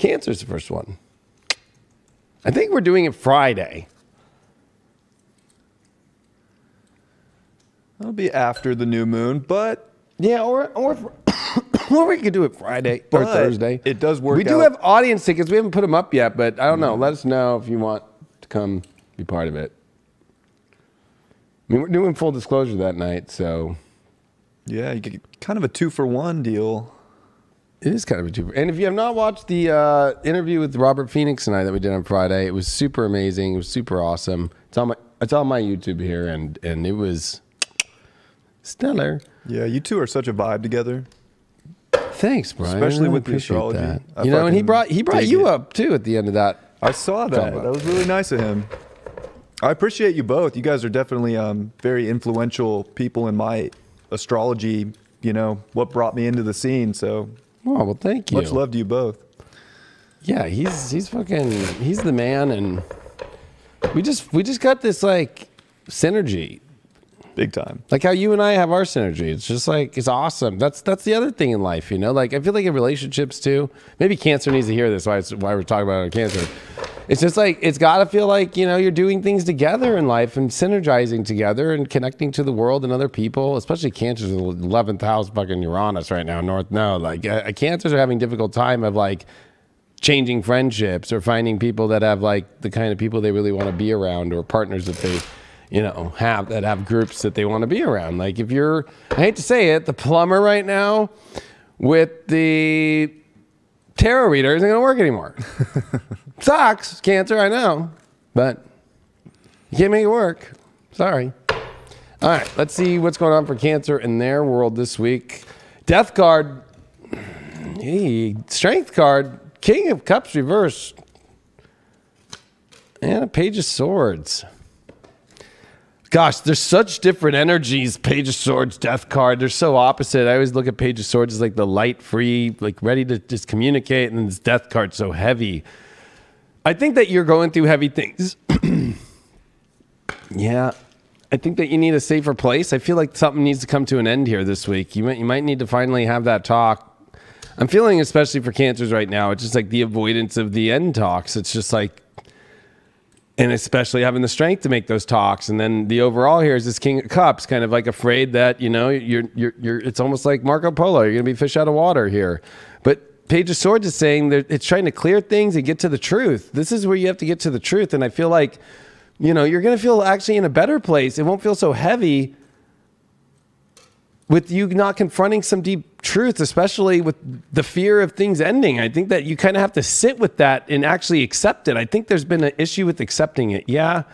Cancer's the first one. I think we're doing it Friday. That'll be after the new moon, but yeah, or we could do it Friday or Thursday. It does work. We do have audience tickets. We haven't put them up yet, but I don't know. Let us know if you want to come be part of it. I mean, we're doing full disclosure that night, so yeah, you get kind of a 2-for-1 deal. It is kind of a 2 for. And if you have not watched the interview with Robert Phoenix tonight that we did on Friday, it was super amazing. It was super awesome. It's on my YouTube here, and it was stellar. Yeah, you two are such a vibe together. Thanks, Brian. Especially with the astrology. That. You know, and he brought you up too at the end of that. I saw that. That was really nice of him. I appreciate you both. You guys are definitely very influential people in my astrology. You know what brought me into the scene. So, oh, well, thank you. Much love to you both. Yeah, he's the man, and we just got this like synergy. Big time. Like how you and I have our synergy. It's just like, it's awesome. That's the other thing in life, you know? Like, I feel like in relationships too, maybe Cancer needs to hear this, why we're talking about it on Cancer. It's just like, it's got to feel like, you know, you're doing things together in life and synergizing together and connecting to the world and other people, especially Cancer's in the 11th house fucking Uranus right now, North Node. Like, Cancers are having a difficult time of like changing friendships or finding people that have like the kind of people they really want to be around or partners that they, you know, have groups that they want to be around. Like if you're, I hate to say it, the plumber right now with the tarot reader isn't going to work anymore. Sucks, Cancer, I know, but you can't make it work. Sorry. All right, let's see what's going on for Cancer in their world this week. Death card, hey, Strength card, King of Cups reverse, and a Page of Swords. Gosh, there's such different energies. Page of Swords, Death card. They're so opposite. I always look at Page of Swords as like the light, free, like ready to just communicate, and then this Death card so heavy. I think that you're going through heavy things. Yeah, I think that you need a safer place. I feel like something needs to come to an end here this week. You might need to finally have that talk. I'm feeling, especially for Cancers right now, it's just like the avoidance of the end talks. It's just like, and especially having the strength to make those talks. And then the overall here is this King of Cups, kind of like afraid that, you know, it's almost like Marco Polo. You're going to be fish out of water here. But Page of Swords is saying that it's trying to clear things and get to the truth. This is where you have to get to the truth. And I feel like, you know, you're going to feel actually in a better place. It won't feel so heavy with you not confronting some deep truth, especially with the fear of things ending. I think that you kind of have to sit with that and actually accept it. I think there's been an issue with accepting it. Yeah,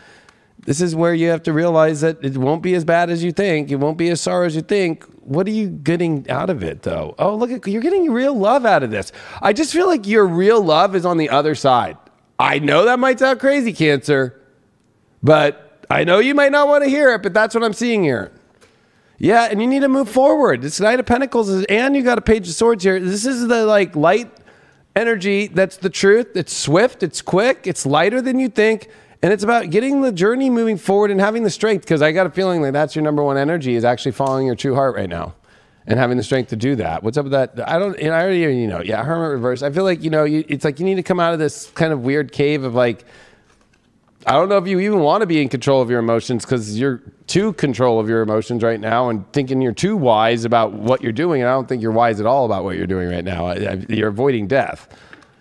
this is where you have to realize that it won't be as bad as you think. It won't be as sorrow as you think. What are you getting out of it, though? Oh, look, you're getting real love out of this. I just feel like your real love is on the other side. I know that might sound crazy, Cancer, but I know you might not want to hear it, but that's what I'm seeing here. Yeah, and you need to move forward. This Knight of Pentacles, and you got a Page of Swords here. This is the like light energy. That's the truth. It's swift. It's quick. It's lighter than you think. And it's about getting the journey moving forward and having the strength, because I got a feeling like that's your number one energy, is actually following your true heart right now and having the strength to do that. What's up with that? I already, you know, yeah, Hermit reverse. I feel like, you know, it's like you need to come out of this kind of weird cave of like, I don't know if you even want to be in control of your emotions, because you're too control of your emotions right now and thinking you're too wise about what you're doing. And I don't think you're wise at all about what you're doing right now. You're avoiding death.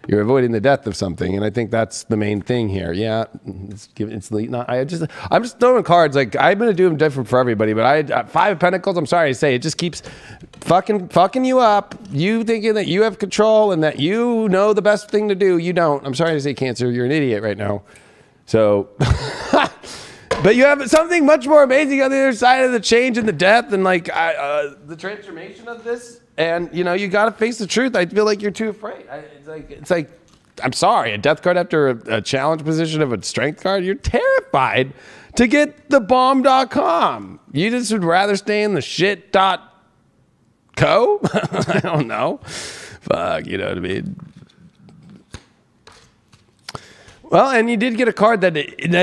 You're avoiding the death of something. And I think that's the main thing here. Yeah, I'm just throwing cards. Like, I'm going to do them different for everybody. But Five of Pentacles, I'm sorry to say, it just keeps fucking you up. You thinking that you have control and that you know the best thing to do. You don't. I'm sorry to say, Cancer, you're an idiot right now. So, but you have something much more amazing on the other side of the change and the death and like the transformation of this. And, you know, you got to face the truth. I feel like you're too afraid. It's like, I'm sorry, a death card after a challenge position of a strength card. You're terrified to get the bomb.com. You just would rather stay in the shit.co. I don't know. Fuck, you know what I mean? Well, and you did get a card that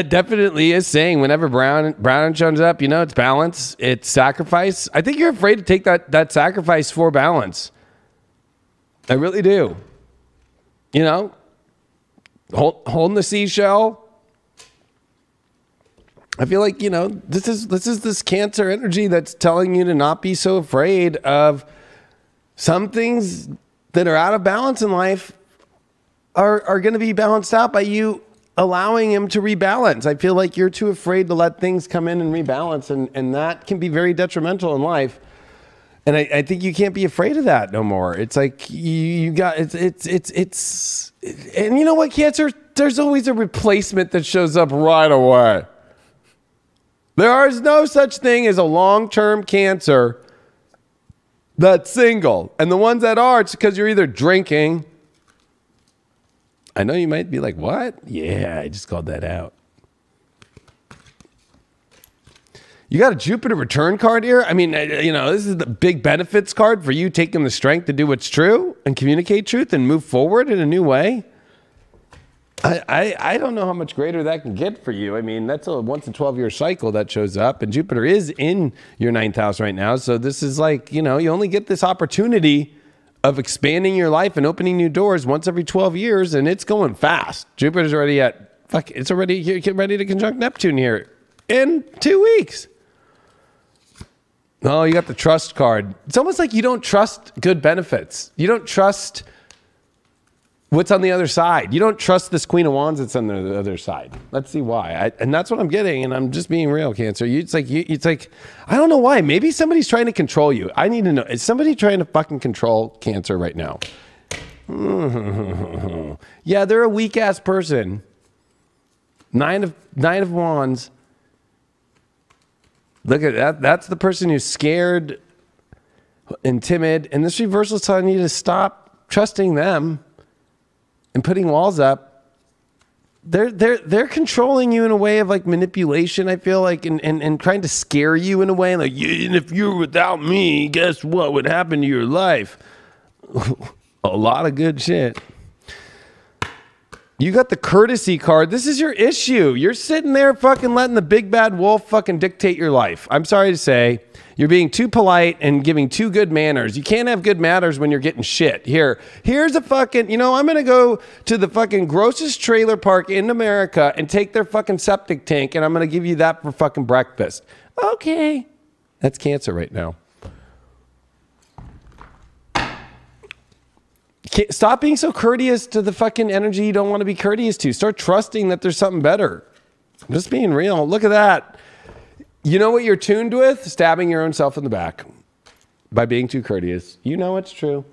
definitely is saying whenever Brown shows up, you know, it's balance, it's sacrifice. I think you're afraid to take that sacrifice for balance. I really do. You know, holding the seashell. I feel like, you know, this is this Cancer energy that's telling you to not be so afraid of some things that are out of balance in life are going to be balanced out by you allowing him to rebalance. I feel like you're too afraid to let things come in and rebalance, and that can be very detrimental in life. And I think you can't be afraid of that no more. It's like you got it's and you know what, Cancer? There's always a replacement that shows up right away. There is no such thing as a long-term Cancer that's single. And the ones that are, it's because you're either drinking. I know you might be like, what? Yeah, I just called that out. You got a Jupiter return card here? I mean, you know, this is the big benefits card for you taking the strength to do what's true and communicate truth and move forward in a new way. I don't know how much greater that can get for you. I mean, that's a once in 12-year cycle that shows up, and Jupiter is in your 9th house right now. So this is like, you know, you only get this opportunity of expanding your life and opening new doors once every 12 years, and it's going fast. Jupiter's already at, it's already getting ready to conjunct Neptune here in 2 weeks. Oh, you got the trust card. It's almost like you don't trust good benefits. You don't trust what's on the other side. You don't trust this Queen of Wands that's on the other side. Let's see why. And that's what I'm getting, and I'm just being real, Cancer. It's like, I don't know why. Maybe somebody's trying to control you. I need to know. Is somebody trying to fucking control Cancer right now? Yeah, they're a weak-ass person. Nine of Wands. Look at that. That's the person who's scared and timid. And this reversal is telling you to stop trusting them and putting walls up. They're controlling you in a way of like manipulation, I feel like, and trying to scare you in a way. Like, and if you're without me, guess what would happen to your life? A lot of good shit. You got the courtesy card. This is your issue. You're sitting there fucking letting the big bad wolf fucking dictate your life. I'm sorry to say, you're being too polite and giving too good manners. You can't have good manners when you're getting shit. Here's a fucking, you know, I'm going to go to the fucking grossest trailer park in America and take their fucking septic tank, and I'm going to give you that for fucking breakfast. Okay. That's Cancer right now. Stop being so courteous to the fucking energy you don't want to be courteous to. Start trusting that there's something better. I'm just being real. Look at that. You know what you're tuned with? Stabbing your own self in the back by being too courteous. You know it's true.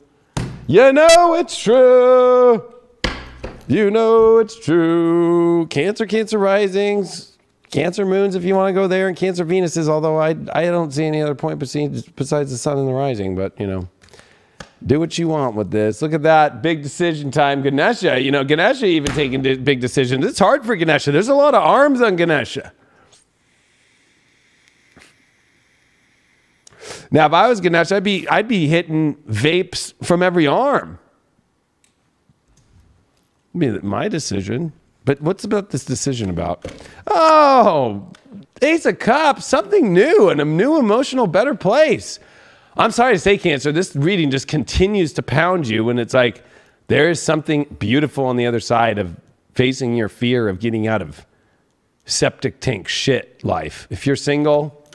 You know it's true. You know it's true. Cancer, Cancer risings, Cancer moons if you want to go there, and Cancer Venuses, although I don't see any other point besides the sun and the rising, but you know. Do what you want with this. Look at that. Big decision time. Ganesha. You know, Ganesha even taking big decisions. It's hard for Ganesha. There's a lot of arms on Ganesha. Now, if I was Ganesha, I'd be hitting vapes from every arm. I mean, my decision. But what's about this decision about? Oh, Ace of Cups. Something new and a new emotional better place. I'm sorry to say, Cancer, this reading just continues to pound you when it's like there is something beautiful on the other side of facing your fear of getting out of septic tank shit life. If you're single,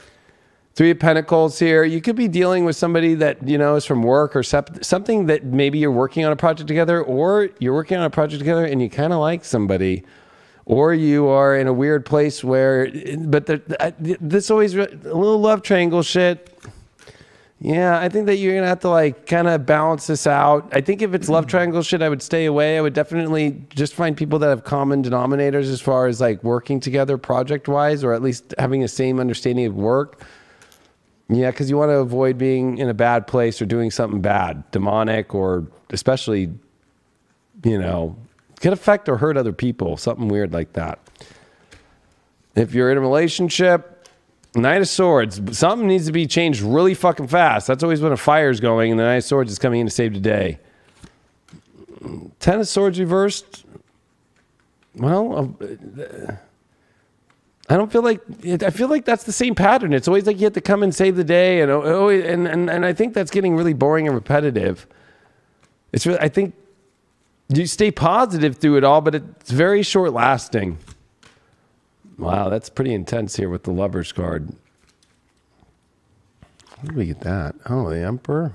3 of Pentacles here, you could be dealing with somebody that, you know, is from work or something that maybe you're working on a project together, or you're working on a project together and you kind of like somebody, or you are in a weird place where, but this always a little love triangle shit. Yeah, I think that you're going to have to like kind of balance this out. I think if it's love triangle shit, I would stay away. I would definitely just find people that have common denominators as far as like working together project-wise, or at least having the same understanding of work. Yeah, because you want to avoid being in a bad place or doing something bad, demonic, or especially, you know, can affect or hurt other people, something weird like that. If you're in a relationship, Knight of Swords, something needs to be changed really fucking fast. That's always when a fire's going, and the Knight of Swords is coming in to save the day. 10 of Swords reversed. Well, I don't feel like, I feel like that's the same pattern. It's always like you have to come and save the day, and I think that's getting really boring and repetitive. It's really, I think You stay positive through it all, but it's very short lasting. Wow, that's pretty intense here with the Lovers card. Where did we get that? Oh, the Emperor?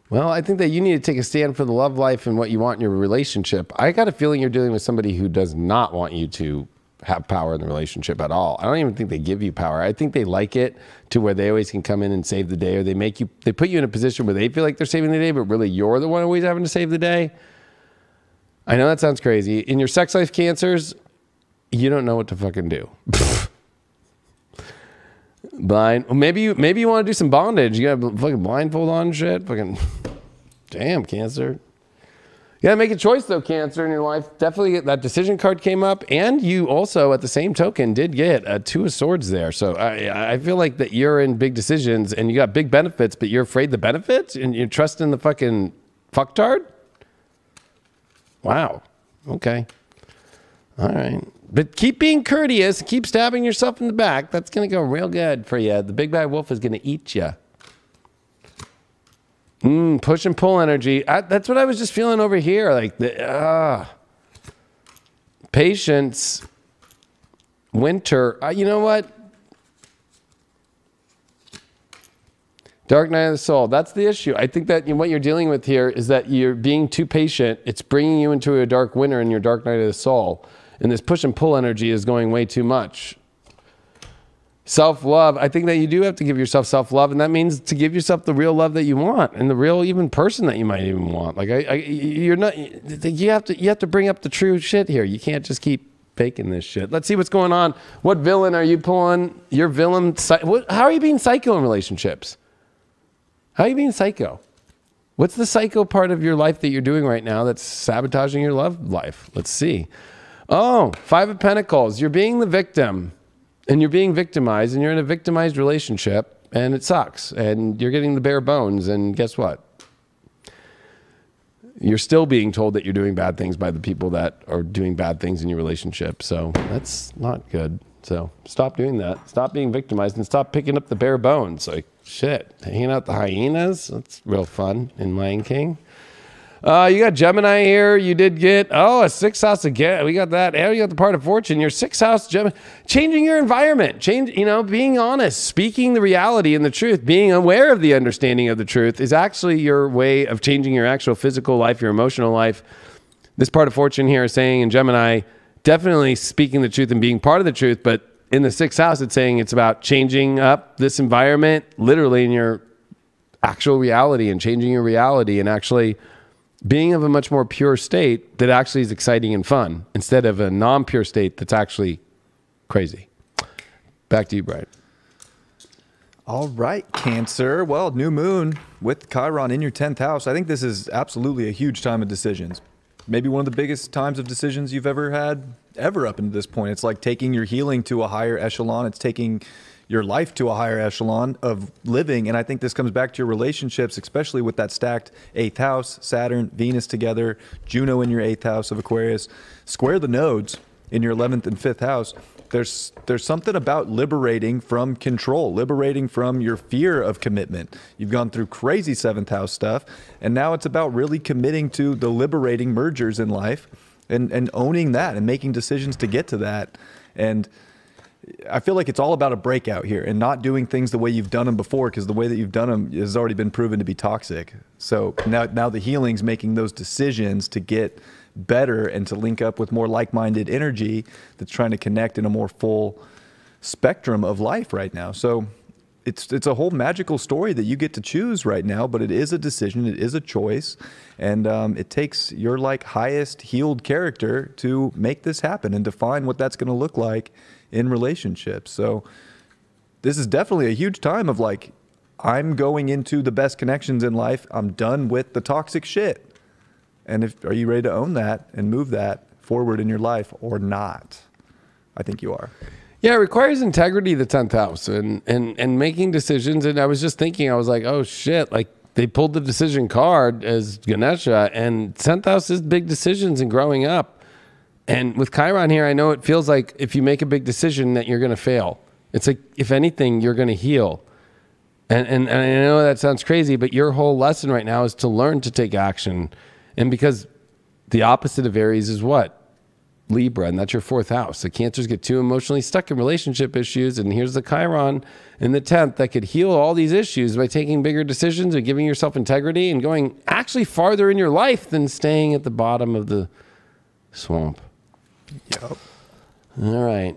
Well, I think that you need to take a stand for the love life and what you want in your relationship. I got a feeling you're dealing with somebody who does not want you to have power in the relationship at all. I don't even think they give you power. I think they like it to where they always can come in and save the day, or they put you in a position where they feel like they're saving the day, but really you're the one always having to save the day. I know that sounds crazy. In your sex life, Cancers, you don't know what to fucking do. Blind. Well, maybe you want to do some bondage. You got fucking blindfold on and shit. Fucking damn, Cancer. You gotta make a choice though, Cancer, in your life. Definitely that decision card came up, and you also, at the same token, did get a 2 of Swords there. So I feel like that you're in big decisions and you got big benefits, but you're afraid the benefits and you're trusting the fucking fucktard. Wow. Okay. All right. But keep being courteous. Keep stabbing yourself in the back. That's going to go real good for you. The big bad wolf is going to eat you. Push and pull energy. That's what I was just feeling over here. Like, patience. Winter. You know what? Dark night of the soul. That's the issue. I think that what you're dealing with here is that you're being too patient. It's bringing you into a dark winter in your dark night of the soul. And this push and pull energy is going way too much. Self-love. I think that you do have to give yourself self-love, and that means to give yourself the real love that you want and the real even person that you might even want. Like you're not. You have to bring up the true shit here. You can't just keep faking this shit. Let's see what's going on. What villain are you pulling? Your villain. How are you being psycho in relationships? How are you being psycho? What's the psycho part of your life that you're doing right now that's sabotaging your love life? Let's see. Oh, 5 of Pentacles. You're being the victim and you're being victimized and you're in a victimized relationship and it sucks and you're getting the bare bones, and guess what? You're still being told that you're doing bad things by the people that are doing bad things in your relationship. So that's not good. So stop doing that. Stop being victimized and stop picking up the bare bones. Like, shit, hanging out the hyenas. That's real fun in Lion King. You got Gemini here. You did get, a 6th house again. We got that. And you got the part of fortune. Your 6th house, Gemini. Changing your environment. Being honest. Speaking the reality and the truth. Being aware of the understanding of the truth is actually your way of changing your actual physical life, your emotional life. This part of fortune here is saying in Gemini, definitely speaking the truth and being part of the truth, but in the 6th house, it's saying it's about changing up this environment, literally in your actual reality, and changing your reality and actually being of a much more pure state that actually is exciting and fun instead of a non-pure state that's actually crazy. Back to you, Brian. All right, Cancer. Well, new moon with Chiron in your 10th house. I think this is absolutely a huge time of decisions. Maybe one of the biggest times of decisions you've ever had, ever up into this point. It's like taking your healing to a higher echelon. It's taking your life to a higher echelon of living. And I think this comes back to your relationships, especially with that stacked 8th house, Saturn, Venus together, Juno in your 8th house of Aquarius. Square the nodes in your 11th and 5th house. There's something about liberating from control, liberating from your fear of commitment. You've gone through crazy 7th house stuff, and now it's about really committing to the liberating mergers in life and owning that and making decisions to get to that. And I feel like it's all about a breakout here and not doing things the way you've done them before, because the way that you've done them has already been proven to be toxic. So now the healing's making those decisions to get better and to link up with more like-minded energy that's trying to connect in a more full spectrum of life right now. So it's a whole magical story that you get to choose right now, but it is a decision, it is a choice, and it takes your highest healed character to make this happen and define what that's going to look like in relationships. So this is definitely a huge time of I'm going into the best connections in life. I'm done with the toxic shit. And are you ready to own that and move that forward in your life or not? I think you are. Yeah, it requires integrity, the 10th house, and making decisions. And I was just thinking, I was like, oh shit, they pulled the decision card as Ganesha, and 10th house is big decisions and growing up. And with Chiron here, I know it feels like if you make a big decision that you're going to fail. It's like, if anything, you're going to heal. And I know that sounds crazy, but your whole lesson right now is to learn to take action. And because The opposite of Aries is what? Libra, and that's your 4th house. So Cancers get too emotionally stuck in relationship issues, and here's the Chiron in the 10th that could heal all these issues by taking bigger decisions and giving yourself integrity and going actually farther in your life than staying at the bottom of the swamp. Yep. All right.